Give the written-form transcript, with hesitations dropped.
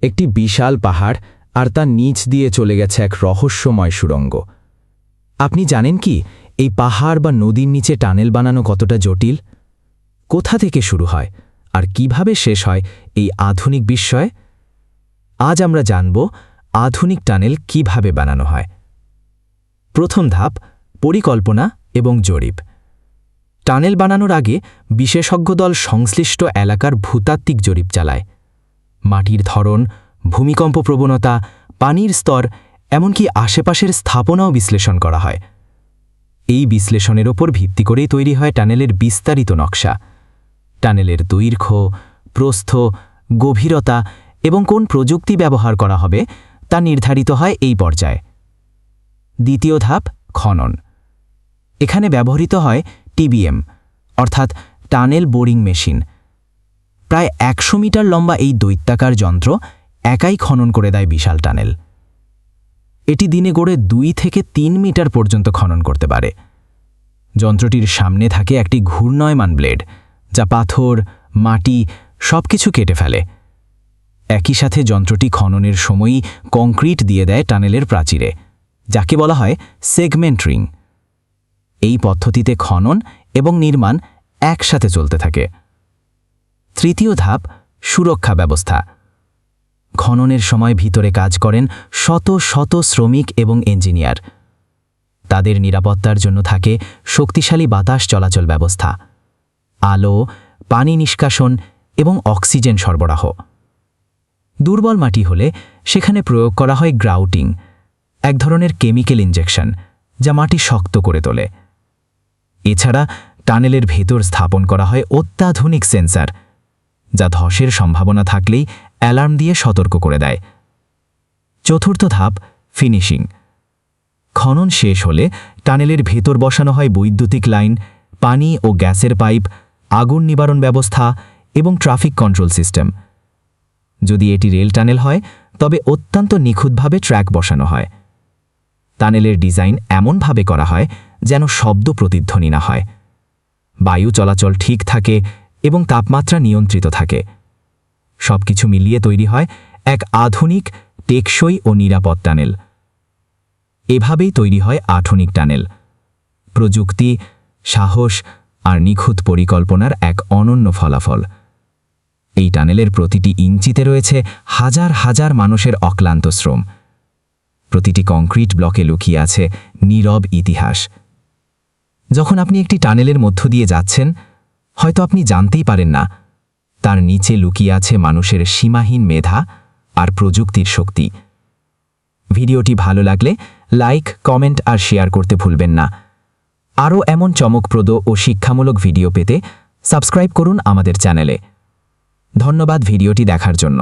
একটি বিশাল পাহাড় আর তার নিচ দিয়ে চলে গেছে এক রহস্যময় সুড়ঙ্গ। আপনি জানেন কি এই পাহাড় বা নদীর নিচে টানেল বানানো কতটা জটিল? কোথা থেকে শুরু হয় আর কিভাবে শেষ হয় এই আধুনিক বিস্ময়? আজ আমরা জানব আধুনিক টানেল কিভাবে বানানো হয়। প্রথম ধাপ, পরিকল্পনা এবং জরিপ। টানেল বানানোর আগে বিশেষজ্ঞ দল সংশ্লিষ্ট এলাকার ভূতাত্ত্বিক জরিপ চালায়। মাটির ধরন, ভূমিকম্প প্রবণতা, পানির স্তর, এমনকি আশেপাশের স্থাপনাও বিশ্লেষণ করা হয়। এই বিশ্লেষণের ওপর ভিত্তি করেই তৈরি হয় টানেলের বিস্তারিত নকশা। টানেলের দৈর্ঘ্য, প্রস্থ, গভীরতা এবং কোন প্রযুক্তি ব্যবহার করা হবে তা নির্ধারিত হয় এই পর্যায়ে। দ্বিতীয় ধাপ, খনন। এখানে ব্যবহৃত হয় টিবিএম, অর্থাৎ টানেল বোরিং মেশিন। প্রায় ১০০ মিটার লম্বা এই দৈত্যাকার যন্ত্র একাই খনন করে দেয় বিশাল টানেল। এটি দিনে গড়ে ২ থেকে ৩ মিটার পর্যন্ত খনন করতে পারে। যন্ত্রটির সামনে থাকে একটি ঘূর্ণায়মান ব্লেড, যা পাথর, মাটি সবকিছু কেটে ফেলে। একই সাথে যন্ত্রটি খননের সময়ই কংক্রিট দিয়ে দেয় টানেলের প্রাচীরে, যাকে বলা হয় সেগমেন্টরিং। এই পদ্ধতিতে খনন এবং নির্মাণ একসাথে চলতে থাকে। তৃতীয় ধাপ, সুরক্ষা ব্যবস্থা। খননের সময় ভিতরে কাজ করেন শত শত শ্রমিক এবং ইঞ্জিনিয়ার। তাদের নিরাপত্তার জন্য থাকে শক্তিশালী বাতাস চলাচল ব্যবস্থা, আলো, পানি নিষ্কাশন এবং অক্সিজেন সরবরাহ। দুর্বল মাটি হলে সেখানে প্রয়োগ করা হয় গ্রাউটিং, এক ধরনের কেমিক্যাল ইনজেকশন, যা মাটি শক্ত করে তোলে। এছাড়া টানেলের ভেতর স্থাপন করা হয় অত্যাধুনিক সেন্সর, যা ধসের সম্ভাবনা থাকলেই অ্যালার্ম দিয়ে সতর্ক করে দেয়। চতুর্থ ধাপ, ফিনিশিং। খনন শেষ হলে টানেলের ভেতর বসানো হয় বৈদ্যুতিক লাইন, পানি ও গ্যাসের পাইপ, আগুন নিবারণ ব্যবস্থা এবং ট্রাফিক কন্ট্রোল সিস্টেম। যদি এটি রেল টানেল হয় তবে অত্যন্ত নিখুঁতভাবে ট্র্যাক বসানো হয়। টানেলের ডিজাইন এমনভাবে করা হয় যেন শব্দ প্রতিধ্বনি না হয়, বায়ু চলাচল ঠিক থাকে এবং তাপমাত্রা নিয়ন্ত্রিত থাকে। সবকিছু মিলিয়ে তৈরি হয় এক আধুনিক, টেকসই ও নিরাপদ টানেল। এভাবেই তৈরি হয় আধুনিক টানেল, প্রযুক্তি, সাহস আর নিখুঁত পরিকল্পনার এক অনন্য ফলাফল। এই টানেলের প্রতিটি ইঞ্চিতে রয়েছে হাজার হাজার মানুষের অক্লান্ত শ্রম। প্রতিটি কংক্রিট ব্লকে লুকিয়ে আছে নীরব ইতিহাস। যখন আপনি একটি টানেলের মধ্য দিয়ে যাচ্ছেন, হয়তো আপনি জানতেই পারেন না তার নিচে লুকিয়ে আছে মানুষের সীমাহীন মেধা আর প্রযুক্তির শক্তি। ভিডিওটি ভালো লাগলে লাইক, কমেন্ট আর শেয়ার করতে ভুলবেন না। আরও এমন চমকপ্রদ ও শিক্ষামূলক ভিডিও পেতে সাবস্ক্রাইব করুন আমাদের চ্যানেলে। ধন্যবাদ ভিডিওটি দেখার জন্য।